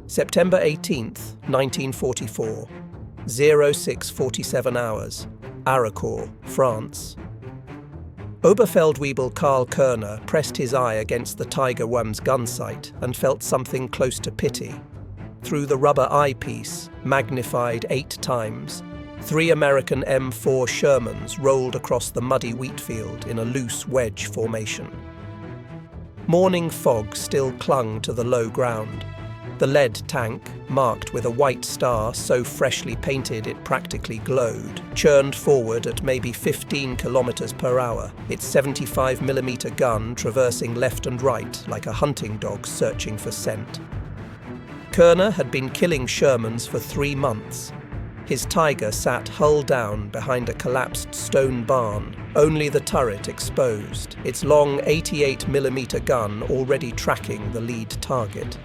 September 18th, 1944, 06:47 hours, Arrogance, France. Oberfeldwebel Karl Körner pressed his eye against the Tiger I's gun sight and felt something close to pity. Through the rubber eyepiece, magnified 8 times, 3 American M4 Shermans rolled across the muddy wheat field in a loose wedge formation. Morning fog still clung to the low ground. The lead tank, marked with a white star so freshly painted it practically glowed, churned forward at maybe 15 kilometers per hour, its 75mm gun traversing left and right like a hunting dog searching for scent. Körner had been killing Shermans for 3 months. His Tiger sat hull down behind a collapsed stone barn, only the turret exposed, its long 88mm gun already tracking the lead target.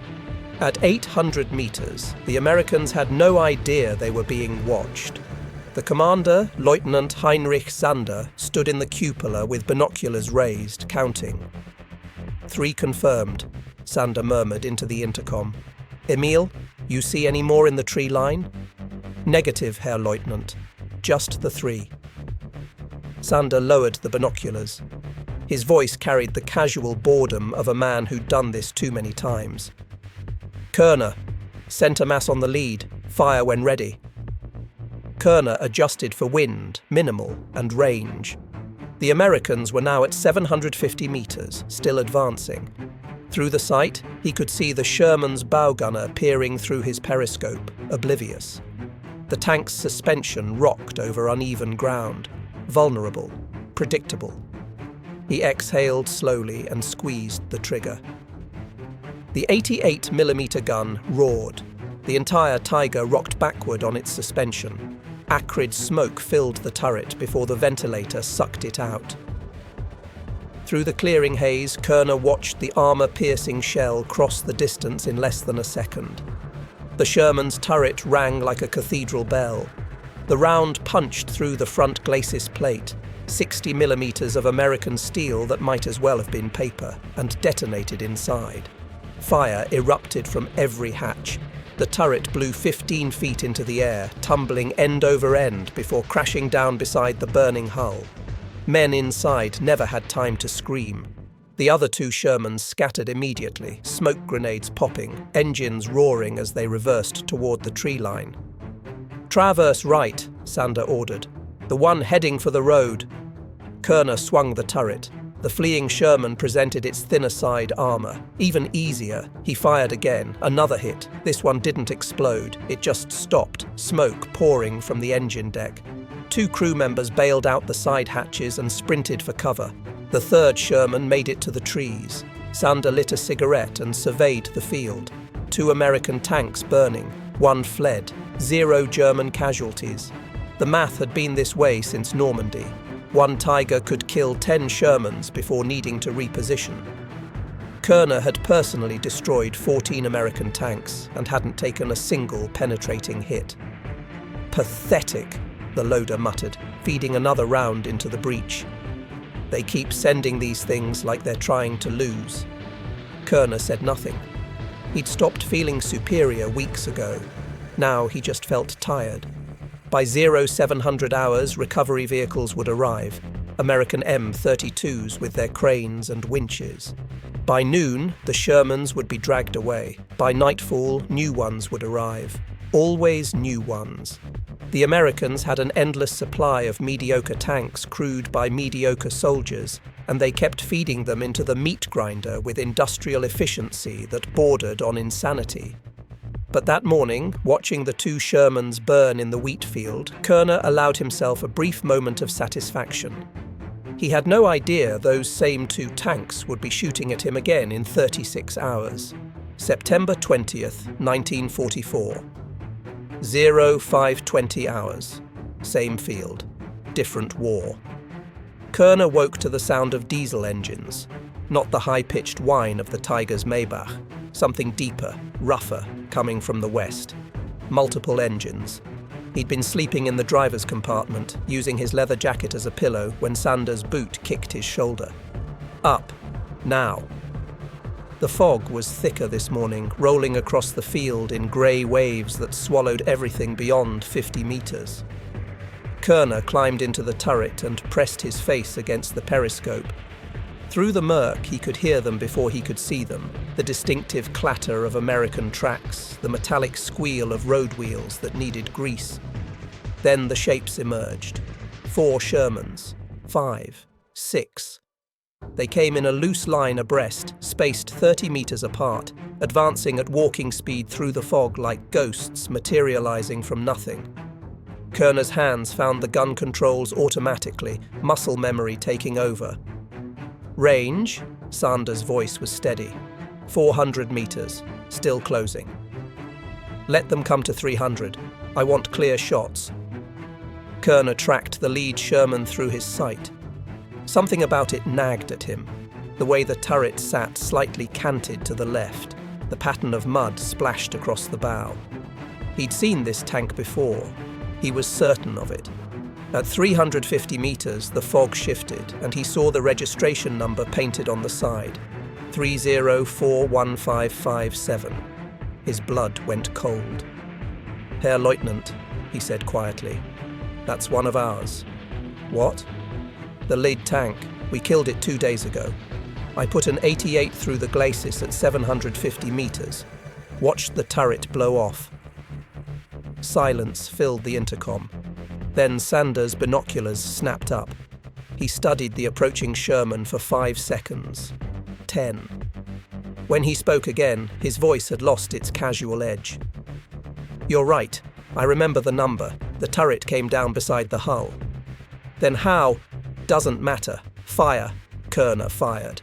At 800 meters, the Americans had no idea they were being watched. The commander, Lieutenant Heinrich Sander, stood in the cupola with binoculars raised, counting. 3 confirmed, Sander murmured into the intercom. Emil, you see any more in the tree line? Negative, Herr Lieutenant. Just the 3. Sander lowered the binoculars. His voice carried the casual boredom of a man who'd done this too many times. Körner, center mass on the lead, fire when ready. Körner adjusted for wind, minimal, and range. The Americans were now at 750 meters, still advancing. Through the sight, he could see the Sherman's bow gunner peering through his periscope, oblivious. The tank's suspension rocked over uneven ground, vulnerable, predictable. He exhaled slowly and squeezed the trigger. The 88mm gun roared. The entire Tiger rocked backward on its suspension. Acrid smoke filled the turret before the ventilator sucked it out. Through the clearing haze, Körner watched the armor-piercing shell cross the distance in less than a second. The Sherman's turret rang like a cathedral bell. The round punched through the front glacis plate, 60mm of American steel that might as well have been paper, and detonated inside. Fire erupted from every hatch. The turret blew 15 feet into the air, tumbling end over end before crashing down beside the burning hull. Men inside never had time to scream. The other 2 Shermans scattered immediately, smoke grenades popping, engines roaring as they reversed toward the tree line. Traverse right, Sander ordered. The one heading for the road. Körner swung the turret. The fleeing Sherman presented its thinner side armor. Even easier, he fired again, another hit. This one didn't explode, it just stopped, smoke pouring from the engine deck. 2 crew members bailed out the side hatches and sprinted for cover. The 3rd Sherman made it to the trees. Sander lit a cigarette and surveyed the field. 2 American tanks burning, 1 fled, 0 German casualties. The math had been this way since Normandy. 1 Tiger could kill 10 Shermans before needing to reposition. Körner had personally destroyed 14 American tanks and hadn't taken a single penetrating hit. Pathetic, the loader muttered, feeding another round into the breach. They keep sending these things like they're trying to lose. Körner said nothing. He'd stopped feeling superior weeks ago. Now he just felt tired. By 0700 hours, recovery vehicles would arrive, American M32s with their cranes and winches. By noon, the Shermans would be dragged away. By nightfall, new ones would arrive. Always new ones. The Americans had an endless supply of mediocre tanks crewed by mediocre soldiers, and they kept feeding them into the meat grinder with industrial efficiency that bordered on insanity. But that morning, watching the 2 Shermans burn in the wheat field, Körner allowed himself a brief moment of satisfaction. He had no idea those same 2 tanks would be shooting at him again in 36 hours. September 20th, 1944. 0520 hours. Same field. Different war. Körner woke to the sound of diesel engines, not the high-pitched whine of the Tiger's Maybach. Something deeper, rougher, coming from the west. Multiple engines. He'd been sleeping in the driver's compartment, using his leather jacket as a pillow when Sander's boot kicked his shoulder. Up. Now. The fog was thicker this morning, rolling across the field in grey waves that swallowed everything beyond 50 meters. Kerner climbed into the turret and pressed his face against the periscope. Through the murk, he could hear them before he could see them, the distinctive clatter of American tracks, the metallic squeal of road wheels that needed grease. Then the shapes emerged. 4 Shermans. 5. 6. They came in a loose line abreast, spaced 30 meters apart, advancing at walking speed through the fog like ghosts materializing from nothing. Kerner's hands found the gun controls automatically, muscle memory taking over. Range? Sanders' voice was steady. 400 meters, still closing. Let them come to 300. I want clear shots. Kerner tracked the lead Sherman through his sight. Something about it nagged at him. The way the turret sat slightly canted to the left, the pattern of mud splashed across the bow. He'd seen this tank before. He was certain of it. At 350 meters, the fog shifted, and he saw the registration number painted on the side. 30415557. His blood went cold. "Herr Leutnant," he said quietly. "That's one of ours." "What?" "The lead tank. We killed it 2 days ago. I put an 88 through the glacis at 750 meters. Watched the turret blow off." Silence filled the intercom. Then Sanders' binoculars snapped up. He studied the approaching Sherman for 5 seconds. 10. When he spoke again, his voice had lost its casual edge. "You're right. I remember the number. The turret came down beside the hull." "Then how?" "Doesn't matter. Fire." Kerner fired.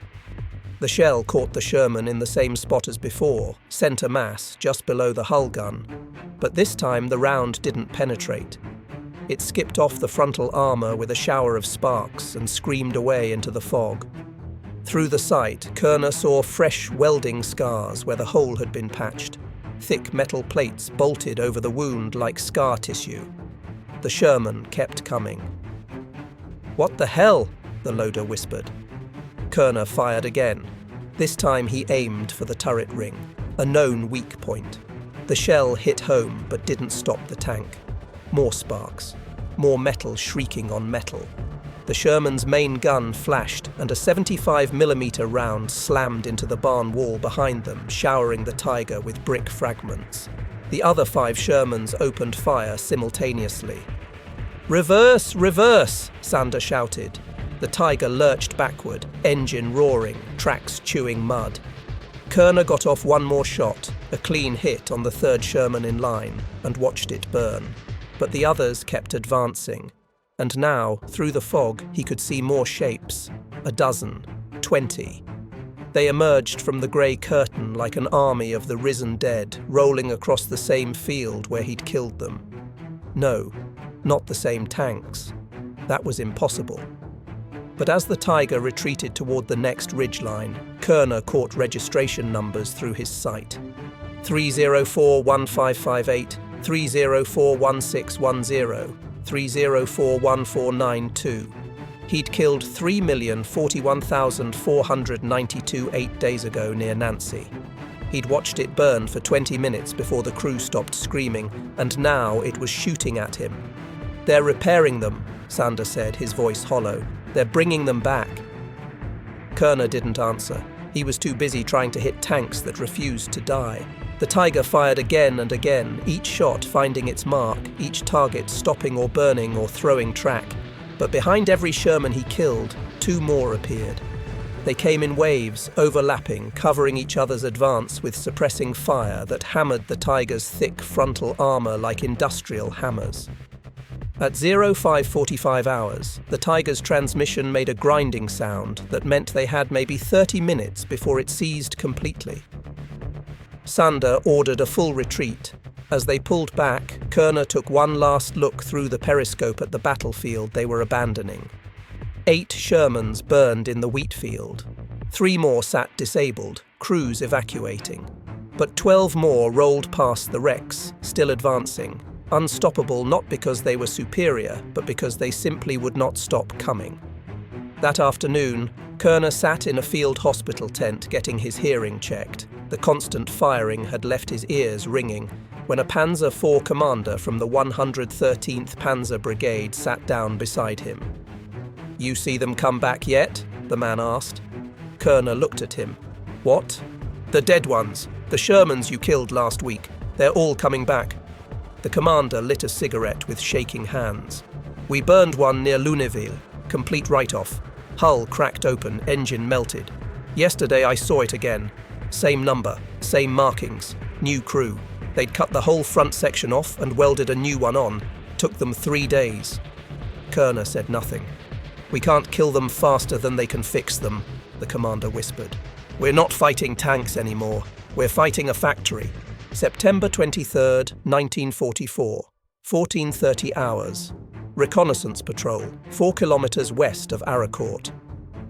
The shell caught the Sherman in the same spot as before, center mass, just below the hull gun. But this time the round didn't penetrate. It skipped off the frontal armor with a shower of sparks and screamed away into the fog. Through the sight, Kerner saw fresh welding scars where the hole had been patched. Thick metal plates bolted over the wound like scar tissue. The Sherman kept coming. "What the hell?" the loader whispered. Kerner fired again. This time he aimed for the turret ring, a known weak point. The shell hit home but didn't stop the tank. More sparks, more metal shrieking on metal. The Sherman's main gun flashed and a 75mm round slammed into the barn wall behind them, showering the Tiger with brick fragments. The other 5 Shermans opened fire simultaneously. "Reverse! Reverse!" Sander shouted. The Tiger lurched backward, engine roaring, tracks chewing mud. Kerner got off one more shot, a clean hit on the 3rd Sherman in line, and watched it burn. But the others kept advancing, and now, through the fog, he could see more shapes. 12. 20. They emerged from the grey curtain like an army of the risen dead, rolling across the same field where he'd killed them. No, not the same tanks. That was impossible. But as the Tiger retreated toward the next ridgeline, Kerner caught registration numbers through his sight. 3041558, 3041610, 3041492. He'd killed 3,041,492 8 days ago near Nancy. He'd watched it burn for 20 minutes before the crew stopped screaming, and now it was shooting at him. "They're repairing them," Sander said, his voice hollow. "They're bringing them back." Kerner didn't answer. He was too busy trying to hit tanks that refused to die. The Tiger fired again and again, each shot finding its mark, each target stopping or burning or throwing track. But behind every Sherman he killed, 2 more appeared. They came in waves, overlapping, covering each other's advance with suppressing fire that hammered the Tiger's thick frontal armor like industrial hammers. At 0545 hours, the Tiger's transmission made a grinding sound that meant they had maybe 30 minutes before it seized completely. Sander ordered a full retreat. As they pulled back, Kerner took one last look through the periscope at the battlefield they were abandoning. 8 Shermans burned in the wheat field. 3 more sat disabled, crews evacuating. But 12 more rolled past the wrecks, still advancing. Unstoppable not because they were superior, but because they simply would not stop coming. That afternoon, Kerner sat in a field hospital tent getting his hearing checked. The constant firing had left his ears ringing when a Panzer IV commander from the 113th Panzer Brigade sat down beside him. "You see them come back yet?" the man asked. Kerner looked at him. "What?" "The dead ones, the Shermans you killed last week. They're all coming back." The commander lit a cigarette with shaking hands. "We burned one near Lunéville, complete write-off. Hull cracked open, engine melted. Yesterday I saw it again. Same number, same markings, new crew. They'd cut the whole front section off and welded a new one on. Took them 3 days. Kerner said nothing. "We can't kill them faster than they can fix them," the commander whispered. "We're not fighting tanks anymore. We're fighting a factory." September 23rd, 1944, 14:30 hours. Reconnaissance patrol, 4 kilometers west of Escort.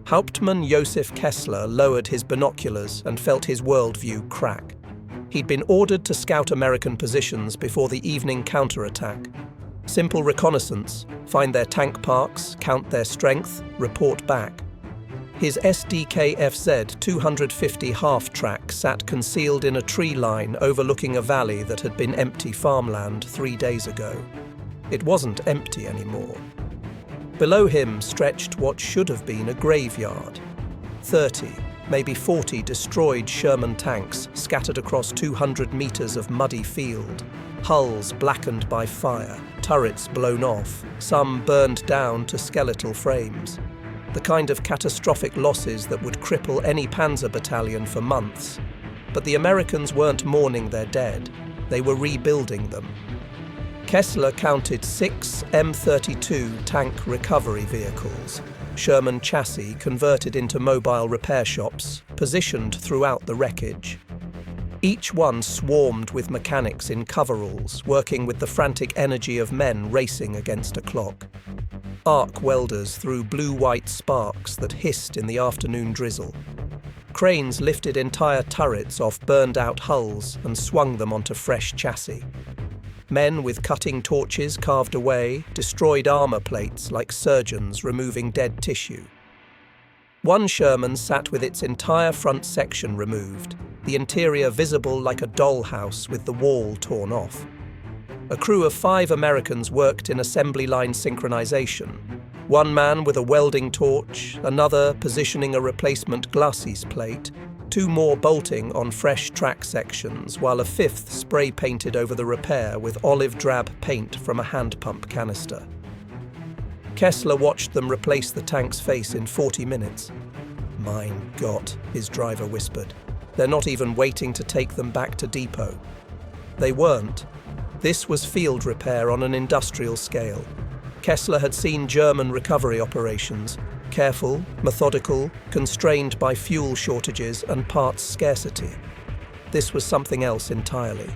Hauptmann Josef Kessler lowered his binoculars and felt his worldview crack. He'd been ordered to scout American positions before the evening counterattack. Simple reconnaissance, find their tank parks, count their strength, report back. His SDKFZ 250 half-track sat concealed in a tree line overlooking a valley that had been empty farmland 3 days ago. It wasn't empty anymore. Below him stretched what should have been a graveyard. 30, maybe 40 destroyed Sherman tanks scattered across 200 meters of muddy field. Hulls blackened by fire, turrets blown off, some burned down to skeletal frames. The kind of catastrophic losses that would cripple any panzer battalion for months. But the Americans weren't mourning their dead, they were rebuilding them. Kessler counted 6 M32 tank recovery vehicles, Sherman chassis converted into mobile repair shops, positioned throughout the wreckage. Each one swarmed with mechanics in coveralls, working with the frantic energy of men racing against a clock. Arc welders threw blue-white sparks that hissed in the afternoon drizzle. Cranes lifted entire turrets off burned-out hulls and swung them onto fresh chassis. Men with cutting torches carved away, destroyed armor plates like surgeons removing dead tissue. One Sherman sat with its entire front section removed, the interior visible like a dollhouse with the wall torn off. A crew of 5 Americans worked in assembly line synchronization. One man with a welding torch, another positioning a replacement glacis plate, 2 more bolting on fresh track sections, while a 5th spray-painted over the repair with olive-drab paint from a hand pump canister. Kessler watched them replace the tank's face in 40 minutes. "Mein Gott," his driver whispered. "They're not even waiting to take them back to depot." They weren't. This was field repair on an industrial scale. Kessler had seen German recovery operations, careful, methodical, constrained by fuel shortages and parts scarcity. This was something else entirely.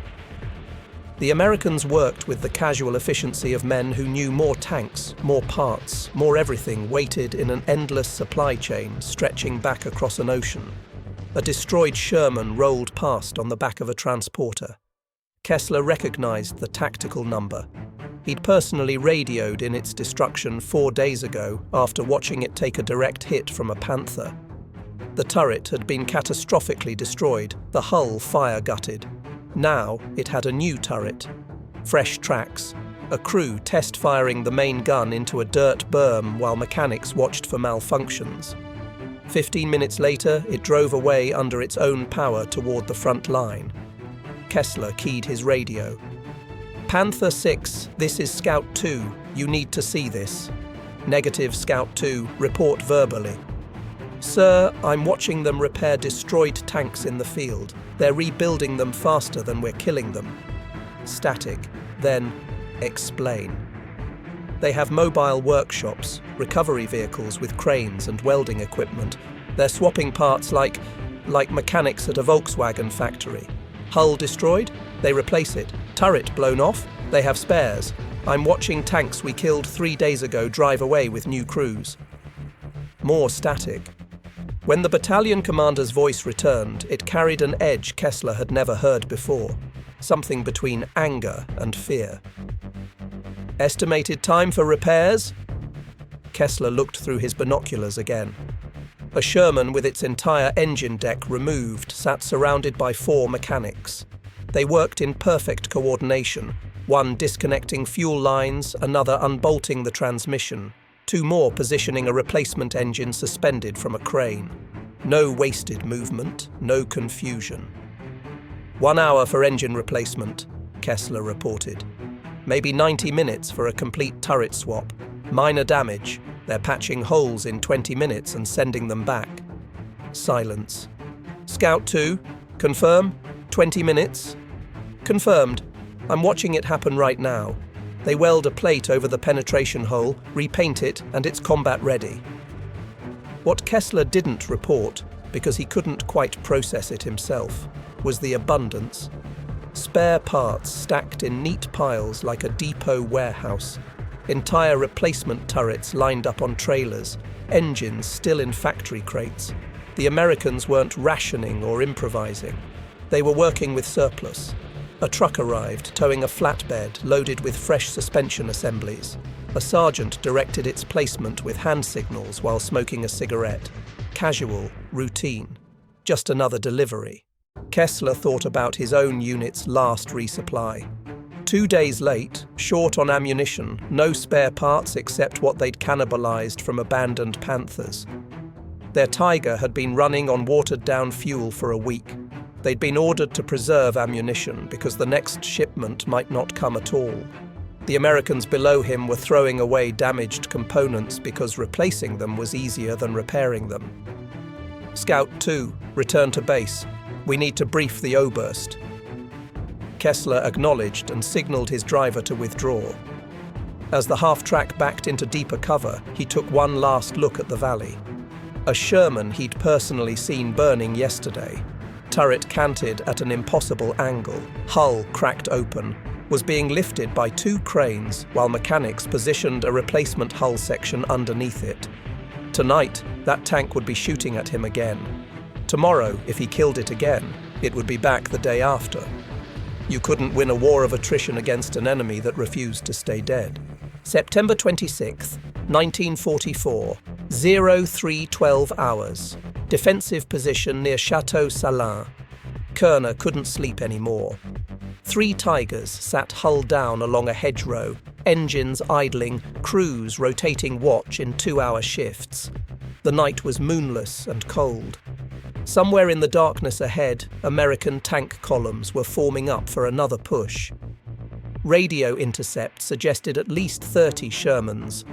The Americans worked with the casual efficiency of men who knew more tanks, more parts, more everything waited in an endless supply chain stretching back across an ocean. A destroyed Sherman rolled past on the back of a transporter. Kessler recognized the tactical number. He'd personally radioed in its destruction 4 days ago after watching it take a direct hit from a Panther. The turret had been catastrophically destroyed, the hull fire-gutted. Now it had a new turret. Fresh tracks, a crew test-firing the main gun into a dirt berm while mechanics watched for malfunctions. 15 minutes later, it drove away under its own power toward the front line. Kessler keyed his radio. "Panther 6, this is Scout 2. You need to see this." "Negative, Scout 2. Report verbally." "Sir, I'm watching them repair destroyed tanks in the field. They're rebuilding them faster than we're killing them." "Static. Then, explain." "They have mobile workshops, recovery vehicles with cranes and welding equipment. They're swapping parts like mechanics at a Volkswagen factory. Hull destroyed? They replace it. Turret blown off? They have spares. I'm watching tanks we killed 3 days ago drive away with new crews." More static. When the battalion commander's voice returned, it carried an edge Kessler had never heard before, something between anger and fear. "Estimated time for repairs?" Kessler looked through his binoculars again. A Sherman with its entire engine deck removed sat surrounded by 4 mechanics. They worked in perfect coordination, one disconnecting fuel lines, another unbolting the transmission, 2 more positioning a replacement engine suspended from a crane. No wasted movement, no confusion. 1 hour for engine replacement, Kessler reported. Maybe 90 minutes for a complete turret swap. Minor damage. They're patching holes in 20 minutes and sending them back. Silence. Scout 2, confirm? 20 minutes? Confirmed. I'm watching it happen right now. They weld a plate over the penetration hole, repaint it, and it's combat ready. What Kessler didn't report, because he couldn't quite process it himself, was the abundance. Spare parts stacked in neat piles like a depot warehouse. Entire replacement turrets lined up on trailers, engines still in factory crates. The Americans weren't rationing or improvising. They were working with surplus. A truck arrived, towing a flatbed loaded with fresh suspension assemblies. A sergeant directed its placement with hand signals while smoking a cigarette. Casual, routine. Just another delivery. Kessler thought about his own unit's last resupply. 2 days late, short on ammunition, no spare parts except what they'd cannibalized from abandoned Panthers. Their Tiger had been running on watered-down fuel for a week. They'd been ordered to preserve ammunition because the next shipment might not come at all. The Americans below him were throwing away damaged components because replacing them was easier than repairing them. Scout 2, return to base. We need to brief the Oberst. Kessler acknowledged and signaled his driver to withdraw. As the half-track backed into deeper cover, he took one last look at the valley. A Sherman he'd personally seen burning yesterday. Turret canted at an impossible angle, hull cracked open, was being lifted by 2 cranes while mechanics positioned a replacement hull section underneath it. Tonight, that tank would be shooting at him again. Tomorrow, if he killed it again, it would be back the day after. You couldn't win a war of attrition against an enemy that refused to stay dead. September 26th, 1944, 0312 hours. Defensive position near Chateau Salin. Kerner couldn't sleep anymore. 3 Tigers sat hull down along a hedgerow, engines idling, crews rotating watch in 2-hour shifts. The night was moonless and cold. Somewhere in the darkness ahead, American tank columns were forming up for another push. Radio intercept suggested at least 30 Shermans.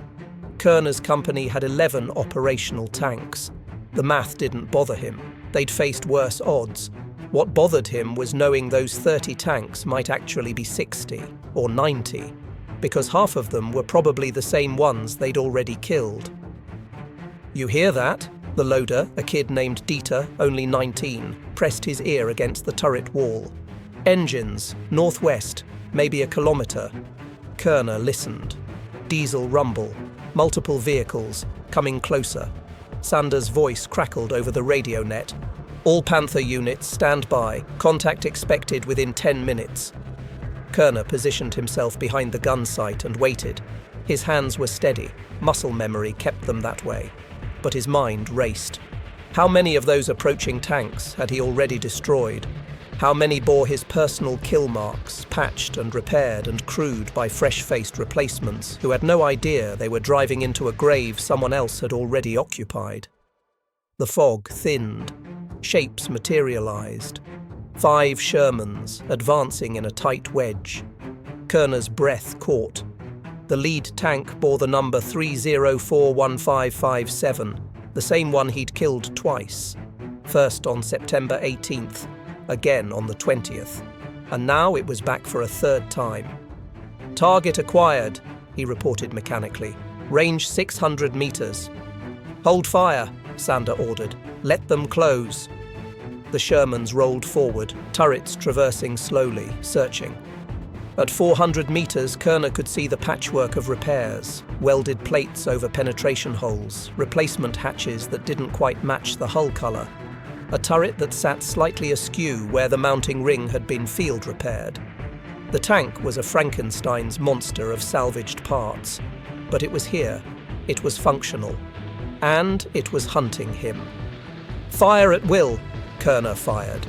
Kerner's company had 11 operational tanks. The math didn't bother him. They'd faced worse odds. What bothered him was knowing those 30 tanks might actually be 60 or 90, because half of them were probably the same ones they'd already killed. You hear that? The loader, a kid named Dieter, only 19, pressed his ear against the turret wall. Engines, northwest, maybe a kilometre. Kerner listened. Diesel rumble, multiple vehicles, coming closer. Sanders' voice crackled over the radio net. All Panther units stand by, contact expected within 10 minutes. Kerner positioned himself behind the gun sight and waited. His hands were steady, muscle memory kept them that way. But his mind raced. How many of those approaching tanks had he already destroyed? How many bore his personal kill marks, patched and repaired and crewed by fresh-faced replacements who had no idea they were driving into a grave someone else had already occupied? The fog thinned. Shapes materialized. 5 Shermans advancing in a tight wedge. Kerner's breath caught. The lead tank bore the number 3041557, the same one he'd killed twice. First on September 18th, again on the 20th, and now it was back for a 3rd time. Target acquired, he reported mechanically. Range 600 meters. Hold fire, Sander ordered. Let them close. The Shermans rolled forward, turrets traversing slowly, searching. At 400 meters, Kerner could see the patchwork of repairs, welded plates over penetration holes, replacement hatches that didn't quite match the hull color, a turret that sat slightly askew where the mounting ring had been field repaired. The tank was a Frankenstein's monster of salvaged parts, but it was here, It was functional. And it was hunting him. "Fire at will," Kerner fired.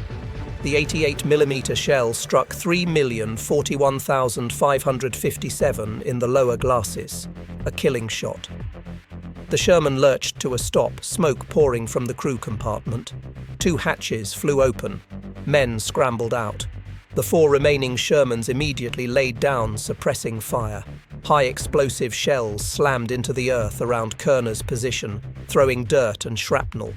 The 88mm shell struck 3,041,557 in the lower glasses, a killing shot. The Sherman lurched to a stop, smoke pouring from the crew compartment. 2 hatches flew open. Men scrambled out. The 4 remaining Shermans immediately laid down, suppressing fire. High explosive shells slammed into the earth around Kerner's position, throwing dirt and shrapnel.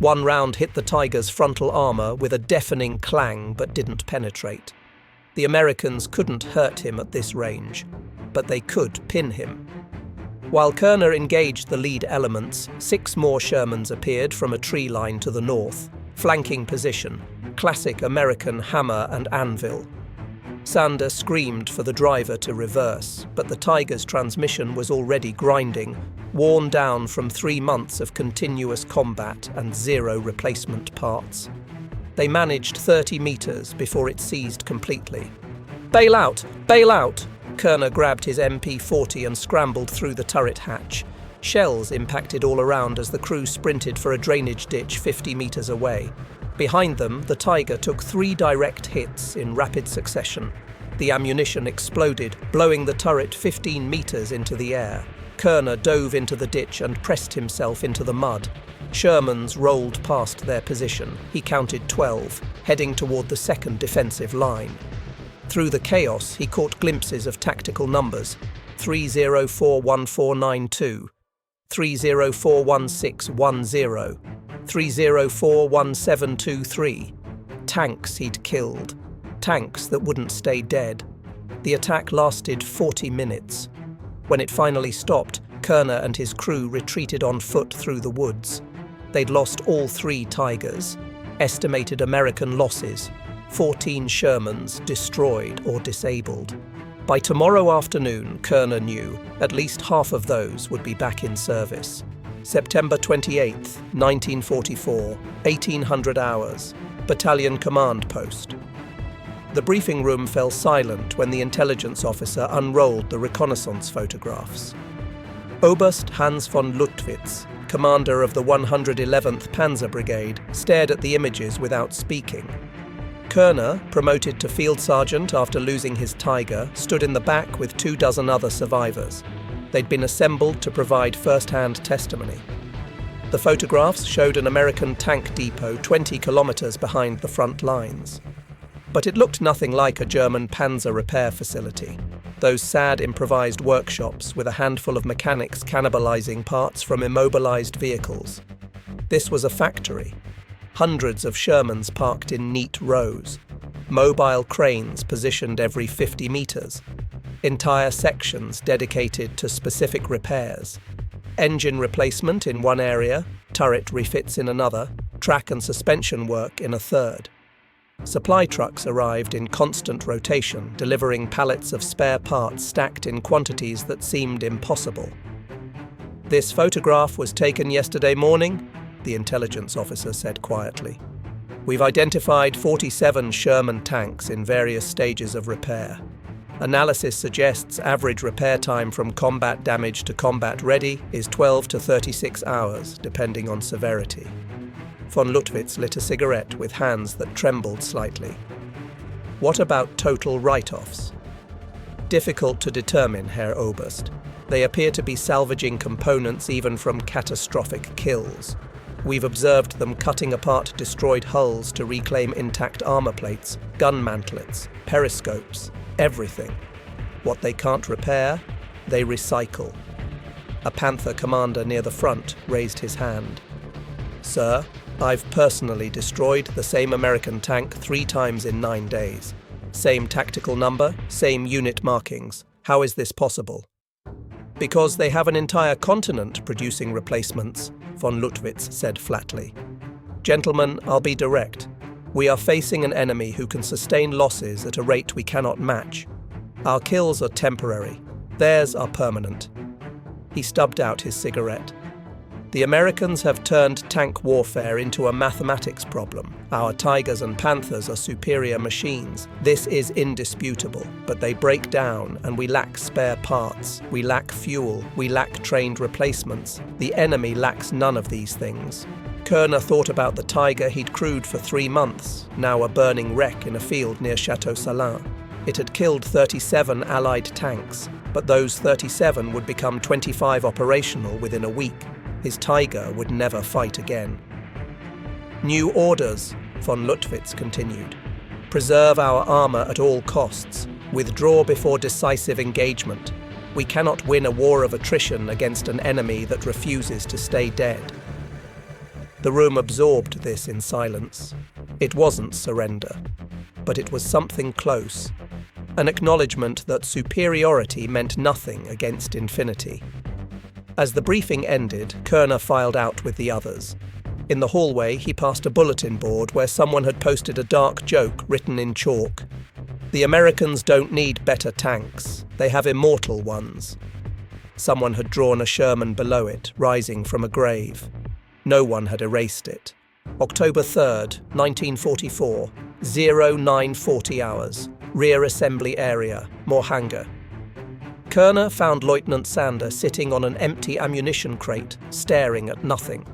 1 round hit the Tiger's frontal armor with a deafening clang but didn't penetrate. The Americans couldn't hurt him at this range, but they could pin him. While Kerner engaged the lead elements, 6 more Shermans appeared from a tree line to the north, flanking position, classic American hammer and anvil. Sander screamed for the driver to reverse, but the Tiger's transmission was already grinding, worn down from 3 months of continuous combat and 0 replacement parts. They managed 30 meters before it seized completely. "Bail out! Bail out!" Kerner grabbed his MP-40 and scrambled through the turret hatch. Shells impacted all around as the crew sprinted for a drainage ditch 50 meters away. Behind them, the Tiger took 3 direct hits in rapid succession. The ammunition exploded, blowing the turret 15 meters into the air. Kerner dove into the ditch and pressed himself into the mud. Shermans rolled past their position. He counted 12, heading toward the second defensive line. Through the chaos, he caught glimpses of tactical numbers: 304142, 30411610, 30411723. Tanks he'd killed. Tanks that wouldn't stay dead. The attack lasted 40 minutes. When it finally stopped, Kerner and his crew retreated on foot through the woods. They'd lost all 3 Tigers. Estimated American losses: 14 Shermans destroyed or disabled. By tomorrow afternoon, Kerner knew, at least half of those would be back in service. September 28, 1944, 1800 hours, Battalion Command Post. The briefing room fell silent when the intelligence officer unrolled the reconnaissance photographs. Oberst Hans von Luttwitz, commander of the 111th Panzer Brigade, stared at the images without speaking. Kerner, promoted to field sergeant after losing his Tiger, stood in the back with 24 other survivors. They'd been assembled to provide first-hand testimony. The photographs showed an American tank depot 20 kilometers behind the front lines. But it looked nothing like a German panzer repair facility. Those sad improvised workshops with a handful of mechanics cannibalizing parts from immobilized vehicles. This was a factory. Hundreds of Shermans parked in neat rows. Mobile cranes positioned every 50 meters. Entire sections dedicated to specific repairs. Engine replacement in one area, turret refits in another, track and suspension work in a third. Supply trucks arrived in constant rotation, delivering pallets of spare parts stacked in quantities that seemed impossible. "This photograph was taken yesterday morning," the intelligence officer said quietly. "We've identified 47 Sherman tanks in various stages of repair. Analysis suggests average repair time from combat damage to combat ready is 12 to 36 hours, depending on severity." Von Luttwitz lit a cigarette with hands that trembled slightly. "What about total write-offs?" "Difficult to determine, Herr Oberst. They appear to be salvaging components even from catastrophic kills. We've observed them cutting apart destroyed hulls to reclaim intact armor plates, gun mantlets, periscopes, everything. What they can't repair, they recycle." A Panther commander near the front raised his hand. "Sir, I've personally destroyed the same American tank 3 times in 9 days. Same tactical number, same unit markings. How is this possible?" "Because they have an entire continent producing replacements," von Luttwitz said flatly. "Gentlemen, I'll be direct. We are facing an enemy who can sustain losses at a rate we cannot match. Our kills are temporary. Theirs are permanent." He stubbed out his cigarette. The Americans have turned tank warfare into a mathematics problem. Our Tigers and Panthers are superior machines. This is indisputable, but they break down and we lack spare parts. We lack fuel. We lack trained replacements. The enemy lacks none of these things. Kerner thought about the Tiger he'd crewed for 3 months, now a burning wreck in a field near Chateau Salin. It had killed 37 Allied tanks, but those 37 would become 25 operational within a week. His Tiger would never fight again. New orders, von Luttwitz continued. Preserve our armour at all costs. Withdraw before decisive engagement. We cannot win a war of attrition against an enemy that refuses to stay dead. The room absorbed this in silence. It wasn't surrender, but it was something close. An acknowledgement that superiority meant nothing against infinity. As the briefing ended, Kerner filed out with the others. In the hallway, he passed a bulletin board where someone had posted a dark joke written in chalk. The Americans don't need better tanks. They have immortal ones. Someone had drawn a Sherman below it, rising from a grave. No one had erased it. October 3rd, 1944, 0940 hours. Rear assembly area, Mohanga. Kerner found Lieutenant Sander sitting on an empty ammunition crate, staring at nothing.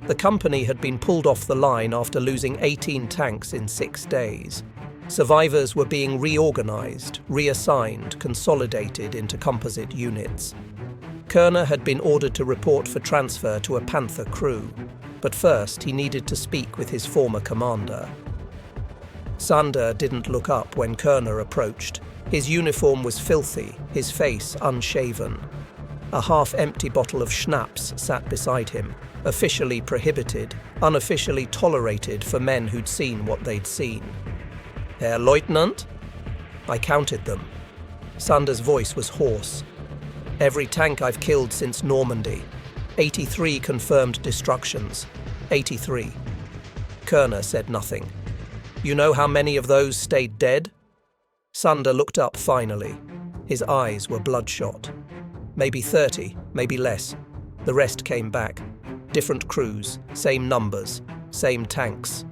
The company had been pulled off the line after losing 18 tanks in 6 days. Survivors were being reorganized, reassigned, consolidated into composite units. Kerner had been ordered to report for transfer to a Panther crew, but first he needed to speak with his former commander. Sander didn't look up when Kerner approached. His uniform was filthy, his face unshaven. A half-empty bottle of schnapps sat beside him, officially prohibited, unofficially tolerated for men who'd seen what they'd seen. Herr Leutnant? I counted them. Sander's voice was hoarse. Every tank I've killed since Normandy. 83 confirmed destructions. 83. Kerner said nothing. You know how many of those stayed dead? Sander looked up finally. His eyes were bloodshot. Maybe 30, maybe less. The rest came back. Different crews, same numbers, same tanks.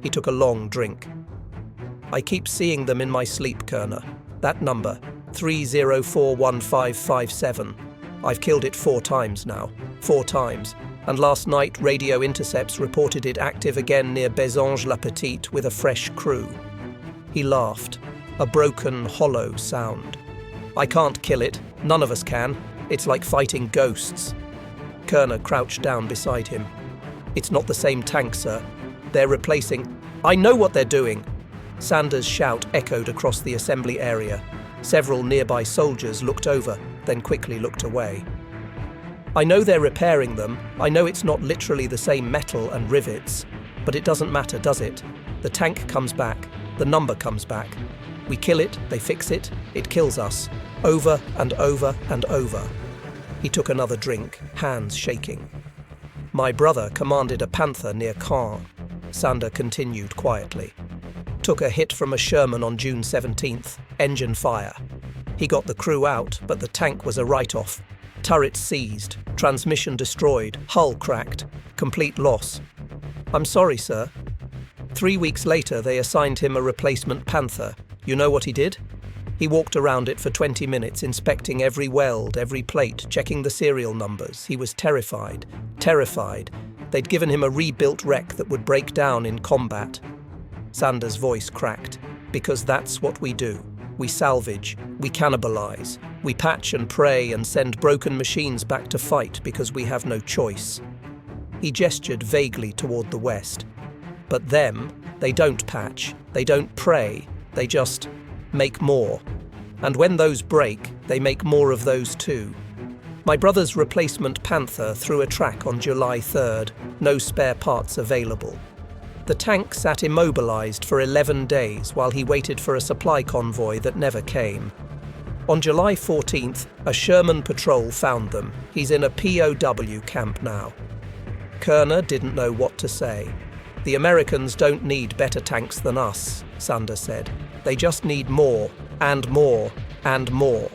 He took a long drink. I keep seeing them in my sleep, Kerner. That number, 3041557. I've killed it 4 times now. 4 times. And last night, radio intercepts reported it active again near Bézange-la-Petite with a fresh crew. He laughed. A broken, hollow sound. I can't kill it. None of us can. It's like fighting ghosts. Kerner crouched down beside him. It's not the same tank, sir. They're replacing... I know what they're doing! Sander's shout echoed across the assembly area. Several nearby soldiers looked over, then quickly looked away. I know they're repairing them. I know it's not literally the same metal and rivets. But it doesn't matter, does it? The tank comes back. The number comes back. We kill it, they fix it, it kills us. Over and over and over. He took another drink, hands shaking. My brother commanded a Panther near Caen. Sander continued quietly. Took a hit from a Sherman on June 17th, engine fire. He got the crew out, but the tank was a write-off. Turret seized, transmission destroyed, hull cracked, complete loss. I'm sorry, sir. 3 weeks later, they assigned him a replacement Panther. You know what he did? He walked around it for 20 minutes, inspecting every weld, every plate, checking the serial numbers. He was terrified. Terrified. They'd given him a rebuilt wreck that would break down in combat. Sander's voice cracked. Because that's what we do. We salvage. We cannibalize. We patch and pray and send broken machines back to fight because we have no choice. He gestured vaguely toward the west. But them, they don't patch. They don't pray. They just make more. And when those break, they make more of those too. My brother's replacement Panther threw a track on July 3rd, no spare parts available. The tank sat immobilized for 11 days while he waited for a supply convoy that never came. On July 14th, a Sherman patrol found them. He's in a POW camp now. Kerner didn't know what to say. The Americans don't need better tanks than us, Sander said. They just need more, and more, and more.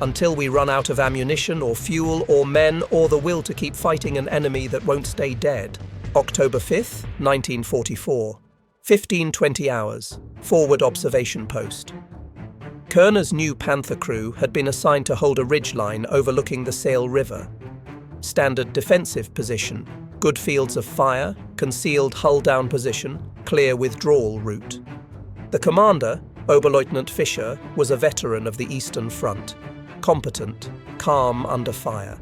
until we run out of ammunition or fuel or men or the will to keep fighting an enemy that won't stay dead. October 5th, 1944. 15:20 hours. Forward observation post. Kerner's new Panther crew had been assigned to hold a ridgeline overlooking the Saale River. Standard defensive position, good fields of fire, concealed hull-down position, clear withdrawal route. The commander, Oberleutnant Fischer, was a veteran of the Eastern Front, competent, calm under fire.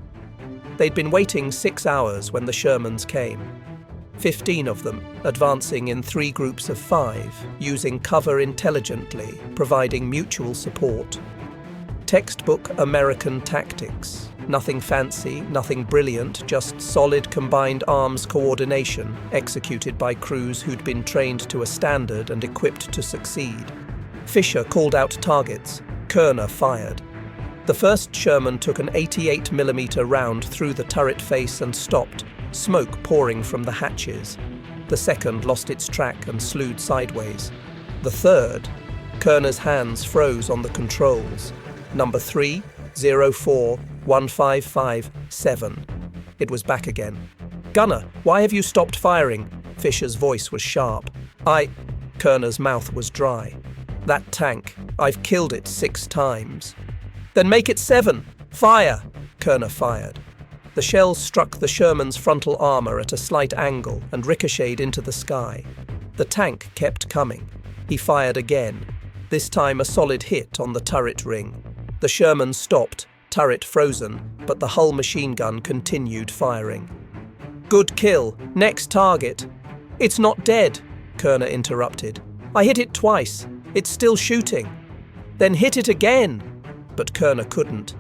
They'd been waiting 6 hours when the Shermans came. 15 of them, advancing in 3 groups of 5, using cover intelligently, providing mutual support. Textbook American tactics. Nothing fancy, nothing brilliant, just solid combined arms coordination, executed by crews who'd been trained to a standard and equipped to succeed. Fischer called out targets. Kerner fired. The first Sherman took an 88mm round through the turret face and stopped, smoke pouring from the hatches. The second lost its track and slewed sideways. The third, Kerner's hands froze on the controls. Number 3, 04-1557. It was back again. "Gunner, why have you stopped firing?" Fischer's voice was sharp. Kerner's mouth was dry. "That tank, I've killed it 6 times. "Then make it 7. Fire!" Kerner fired. The shells struck the Sherman's frontal armor at a slight angle and ricocheted into the sky. The tank kept coming. He fired again, this time a solid hit on the turret ring. The Sherman stopped, turret frozen, but the hull machine gun continued firing. "Good kill. Next target." "It's not dead," Kerner interrupted. "I hit it twice. It's still shooting." "Then hit it again." But Kerner couldn't.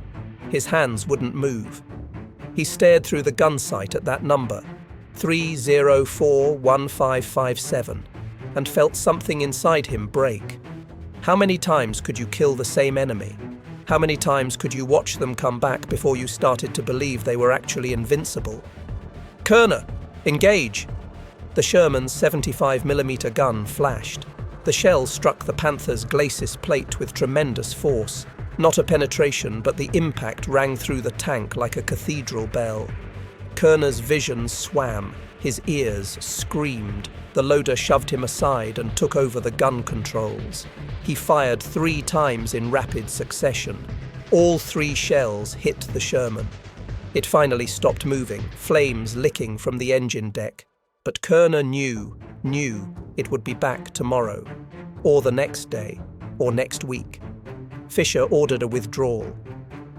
His hands wouldn't move. He stared through the gun sight at that number, 304-1557, and felt something inside him break. How many times could you kill the same enemy? How many times could you watch them come back before you started to believe they were actually invincible? "Kerner, engage!" The Sherman's 75mm gun flashed. The shell struck the Panther's glacis plate with tremendous force. Not a penetration, but the impact rang through the tank like a cathedral bell. Kerner's vision swam, his ears screamed. The loader shoved him aside and took over the gun controls. He fired 3 times in rapid succession. All 3 shells hit the Sherman. It finally stopped moving, flames licking from the engine deck. But Kerner knew it would be back tomorrow, or the next day, or next week. Fischer ordered a withdrawal.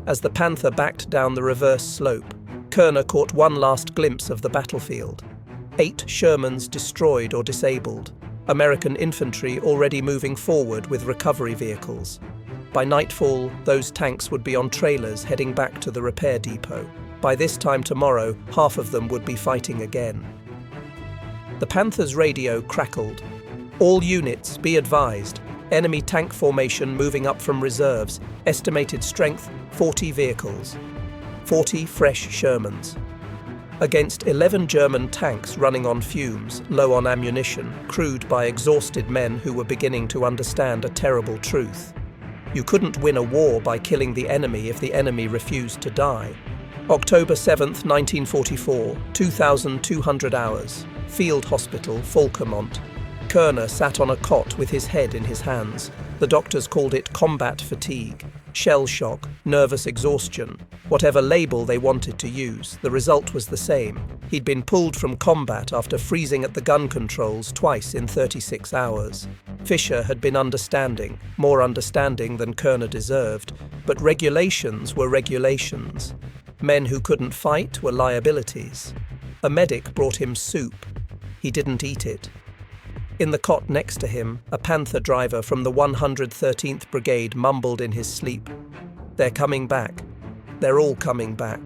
As the Panther backed down the reverse slope, Kerner caught one last glimpse of the battlefield. 8 Shermans destroyed or disabled. American infantry already moving forward with recovery vehicles. By nightfall, those tanks would be on trailers heading back to the repair depot. By this time tomorrow, half of them would be fighting again. The Panther's radio crackled. "All units, be advised. Enemy tank formation moving up from reserves. Estimated strength, 40 vehicles. 40 fresh Shermans. Against 11 German tanks running on fumes, low on ammunition, crewed by exhausted men who were beginning to understand a terrible truth. You couldn't win a war by killing the enemy if the enemy refused to die. October 7th, 1944, 2,200 hours. Field Hospital, Falkemont. Kerner sat on a cot with his head in his hands. The doctors called it combat fatigue, shell shock, nervous exhaustion. Whatever label they wanted to use, the result was the same. He'd been pulled from combat after freezing at the gun controls twice in 36 hours. Fischer had been understanding, more understanding than Kerner deserved, but regulations were regulations. Men who couldn't fight were liabilities. A medic brought him soup. He didn't eat it. In the cot next to him, a Panther driver from the 113th Brigade mumbled in his sleep. "They're coming back. They're all coming back."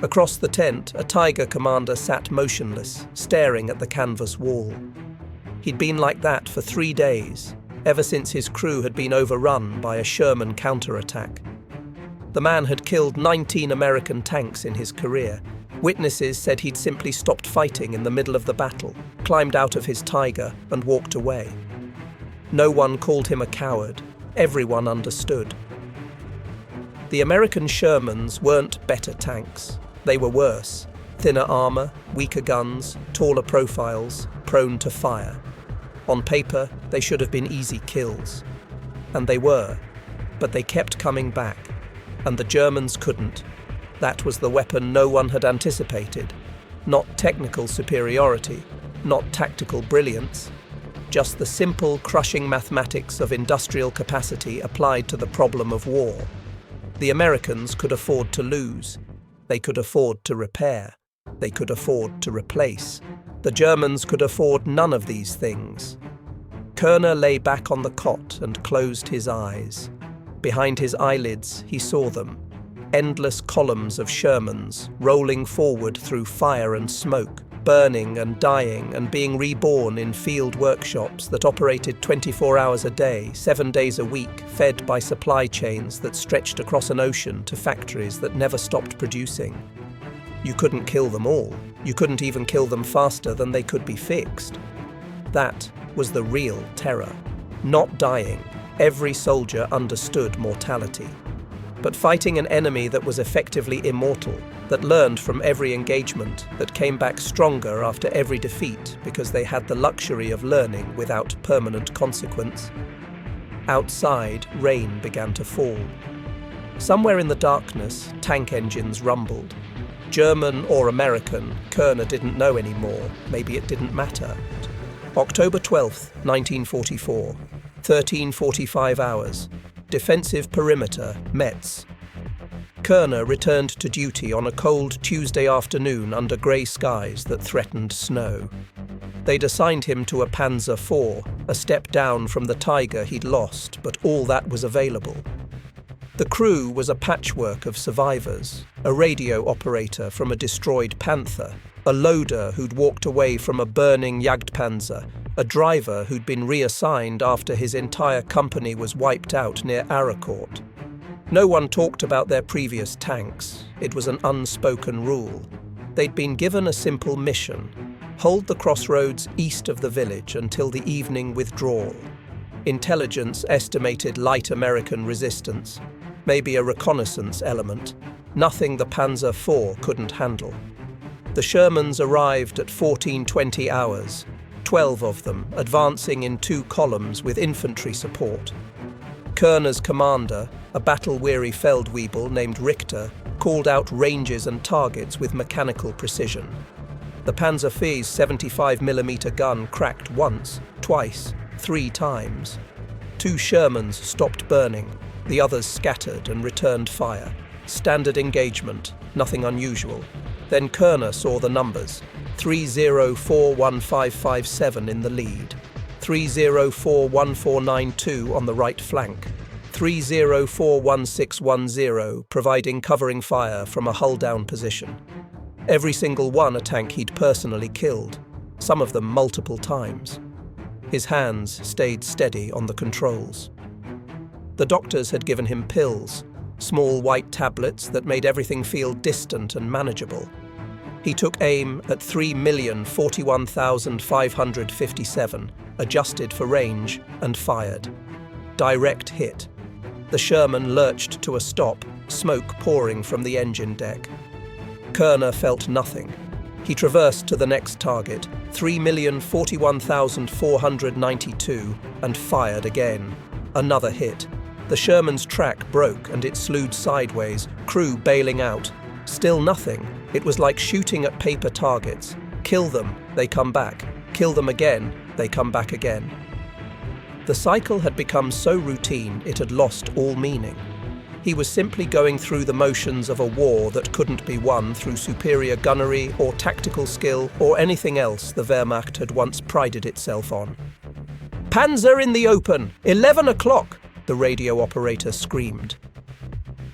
Across the tent, a Tiger commander sat motionless, staring at the canvas wall. He'd been like that for 3 days, ever since his crew had been overrun by a Sherman counterattack. The man had killed 19 American tanks in his career. Witnesses said he'd simply stopped fighting in the middle of the battle, climbed out of his Tiger, and walked away. No one called him a coward. Everyone understood. The American Shermans weren't better tanks. They were worse. Thinner armor, weaker guns, taller profiles, prone to fire. On paper, they should have been easy kills. And they were. But they kept coming back. And the Germans couldn't. That was the weapon no one had anticipated. Not technical superiority, not tactical brilliance. Just the simple, crushing mathematics of industrial capacity applied to the problem of war. The Americans could afford to lose. They could afford to repair. They could afford to replace. The Germans could afford none of these things. Körner lay back on the cot and closed his eyes. Behind his eyelids, he saw them. Endless columns of Shermans rolling forward through fire and smoke, burning and dying and being reborn in field workshops that operated 24 hours a day, 7 days a week, fed by supply chains that stretched across an ocean to factories that never stopped producing. You couldn't kill them all. You couldn't even kill them faster than they could be fixed. That was the real terror. Not dying. Every soldier understood mortality. But fighting an enemy that was effectively immortal, that learned from every engagement, that came back stronger after every defeat because they had the luxury of learning without permanent consequence. Outside, rain began to fall. Somewhere in the darkness, tank engines rumbled. German or American, Körner didn't know anymore. Maybe it didn't matter. October 12th, 1944, 13:45 hours. Defensive perimeter, Metz. Körner returned to duty on a cold Tuesday afternoon under grey skies that threatened snow. They'd assigned him to a Panzer IV, a step down from the Tiger he'd lost, but all that was available. The crew was a patchwork of survivors, a radio operator from a destroyed Panther, a loader who'd walked away from a burning Jagdpanzer, a driver who'd been reassigned after his entire company was wiped out near Escort. No one talked about their previous tanks. It was an unspoken rule. They'd been given a simple mission: hold the crossroads east of the village until the evening withdrawal. Intelligence estimated light American resistance, maybe a reconnaissance element, nothing the Panzer IV couldn't handle. The Shermans arrived at 14:20 hours, 12 of them advancing in 2 columns with infantry support. Körner's commander, a battle-weary Feldwebel named Richter, called out ranges and targets with mechanical precision. The Panzer IV's 75mm gun cracked once, twice, 3 times. 2 Shermans stopped burning, the others scattered and returned fire. Standard engagement, nothing unusual. Then Körner saw the numbers: 30415557 in the lead, 30414492 on the right flank, 30441610 providing covering fire from a hull-down position. Every single one a tank he'd personally killed, some of them multiple times. His hands stayed steady on the controls. The doctors had given him pills, small white tablets that made everything feel distant and manageable. He took aim at 3,041,557, adjusted for range, and fired. Direct hit. The Sherman lurched to a stop, smoke pouring from the engine deck. Körner felt nothing. He traversed to the next target, 3,041,492, and fired again. Another hit. The Sherman's track broke and it slewed sideways, crew bailing out. Still nothing. It was like shooting at paper targets. Kill them, they come back. Kill them again, they come back again. The cycle had become so routine it had lost all meaning. He was simply going through the motions of a war that couldn't be won through superior gunnery or tactical skill or anything else the Wehrmacht had once prided itself on. "Panzer in the open! 11 o'clock!" the radio operator screamed.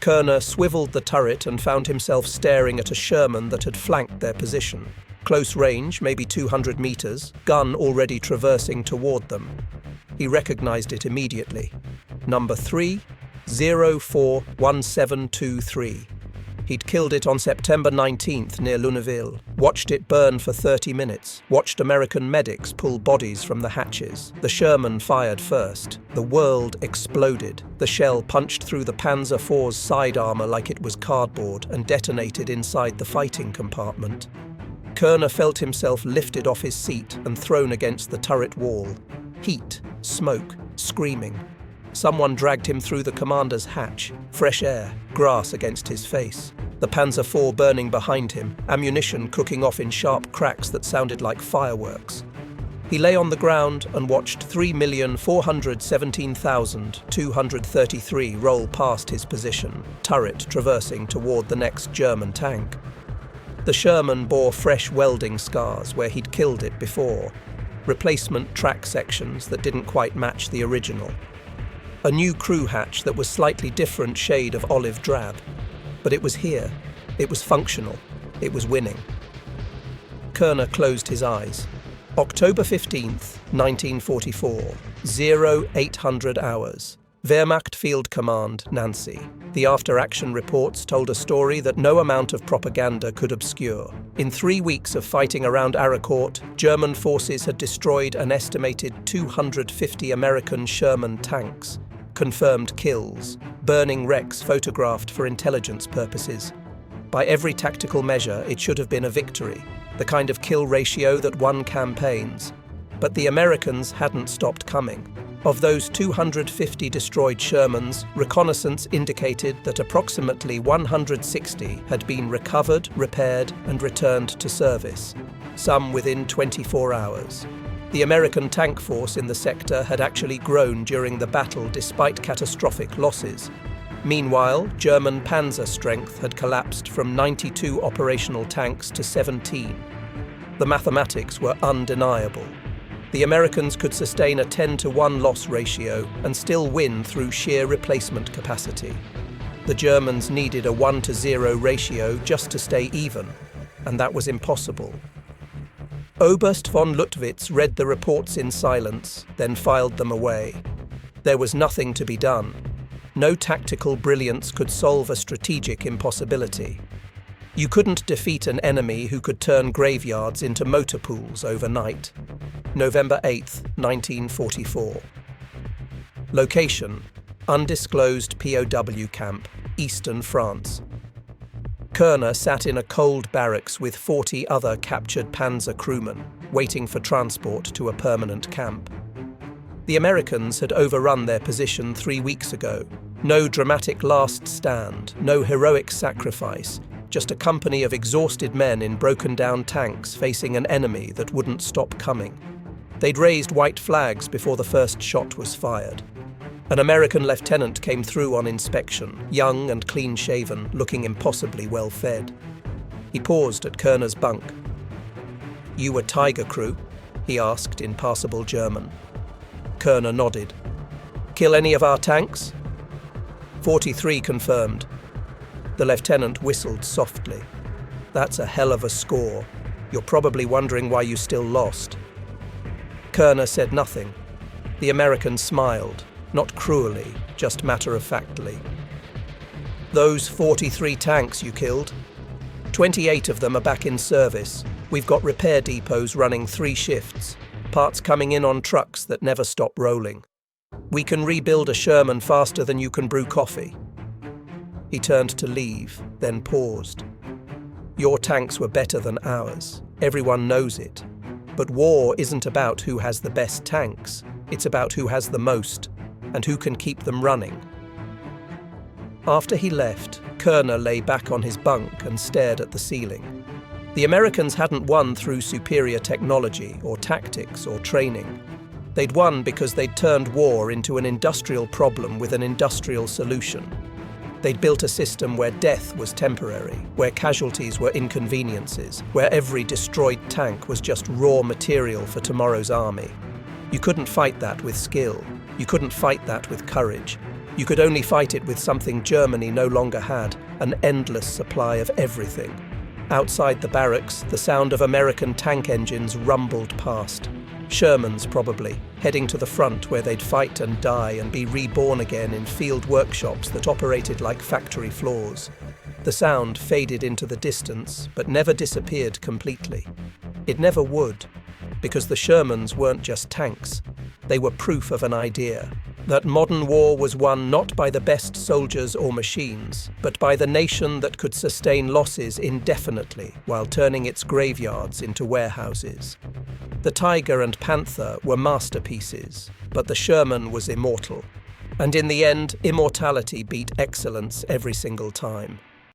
Körner swiveled the turret and found himself staring at a Sherman that had flanked their position. Close range, maybe 200 meters, gun already traversing toward them. He recognized it immediately. Number 3, 041723. He'd killed it on September 19th near Lunéville, watched it burn for 30 minutes, watched American medics pull bodies from the hatches. The Sherman fired first. The world exploded. The shell punched through the Panzer IV's side armor like it was cardboard and detonated inside the fighting compartment. Körner felt himself lifted off his seat and thrown against the turret wall. Heat, smoke, screaming. Someone dragged him through the commander's hatch. Fresh air, grass against his face. The Panzer IV burning behind him, ammunition cooking off in sharp cracks that sounded like fireworks. He lay on the ground and watched 3,417,233 roll past his position, turret traversing toward the next German tank. The Sherman bore fresh welding scars where he'd killed it before, replacement track sections that didn't quite match the original. A new crew hatch that was slightly different shade of olive drab. But it was here. It was functional. It was winning. Körner closed his eyes. October 15th, 1944, 0800 hours. Wehrmacht Field Command, Nancy. The after-action reports told a story that no amount of propaganda could obscure. In 3 weeks of fighting around Escort, German forces had destroyed an estimated 250 American Sherman tanks. Confirmed kills, burning wrecks photographed for intelligence purposes. By every tactical measure, it should have been a victory, the kind of kill ratio that won campaigns. But the Americans hadn't stopped coming. Of those 250 destroyed Shermans, reconnaissance indicated that approximately 160 had been recovered, repaired, and returned to service, some within 24 hours. The American tank force in the sector had actually grown during the battle despite catastrophic losses. Meanwhile, German panzer strength had collapsed from 92 operational tanks to 17. The mathematics were undeniable. The Americans could sustain a 10-to-1 loss ratio and still win through sheer replacement capacity. The Germans needed a 1-to-0 ratio just to stay even, and that was impossible. Oberst von Luttwitz read the reports in silence, then filed them away. There was nothing to be done. No tactical brilliance could solve a strategic impossibility. You couldn't defeat an enemy who could turn graveyards into motor pools overnight. November 8, 1944. Location: undisclosed POW camp, eastern France. Körner sat in a cold barracks with 40 other captured panzer crewmen, waiting for transport to a permanent camp. The Americans had overrun their position 3 weeks ago. No dramatic last stand, no heroic sacrifice, just a company of exhausted men in broken-down tanks facing an enemy that wouldn't stop coming. They'd raised white flags before the first shot was fired. An American lieutenant came through on inspection, young and clean-shaven, looking impossibly well-fed. He paused at Körner's bunk. "You were Tiger crew?" he asked in passable German. Körner nodded. "Kill any of our tanks?" 43 confirmed. The lieutenant whistled softly. "That's a hell of a score. You're probably wondering why you still lost." Körner said nothing. The American smiled. Not cruelly, just matter-of-factly. "Those 43 tanks you killed? 28 of them are back in service. We've got repair depots running 3 shifts, parts coming in on trucks that never stop rolling. We can rebuild a Sherman faster than you can brew coffee." He turned to leave, then paused. "Your tanks were better than ours. Everyone knows it. But war isn't about who has the best tanks. It's about who has the most, and who can keep them running." After he left, Körner lay back on his bunk and stared at the ceiling. The Americans hadn't won through superior technology or tactics or training. They'd won because they'd turned war into an industrial problem with an industrial solution. They'd built a system where death was temporary, where casualties were inconveniences, where every destroyed tank was just raw material for tomorrow's army. You couldn't fight that with skill. You couldn't fight that with courage. You could only fight it with something Germany no longer had, an endless supply of everything. Outside the barracks, the sound of American tank engines rumbled past. Shermans, probably, heading to the front where they'd fight and die and be reborn again in field workshops that operated like factory floors. The sound faded into the distance, but never disappeared completely. It never would, because the Shermans weren't just tanks. They were proof of an idea, that modern war was won not by the best soldiers or machines, but by the nation that could sustain losses indefinitely while turning its graveyards into warehouses. The Tiger and Panther were masterpieces, but the Sherman was immortal. And in the end, immortality beat excellence every single time.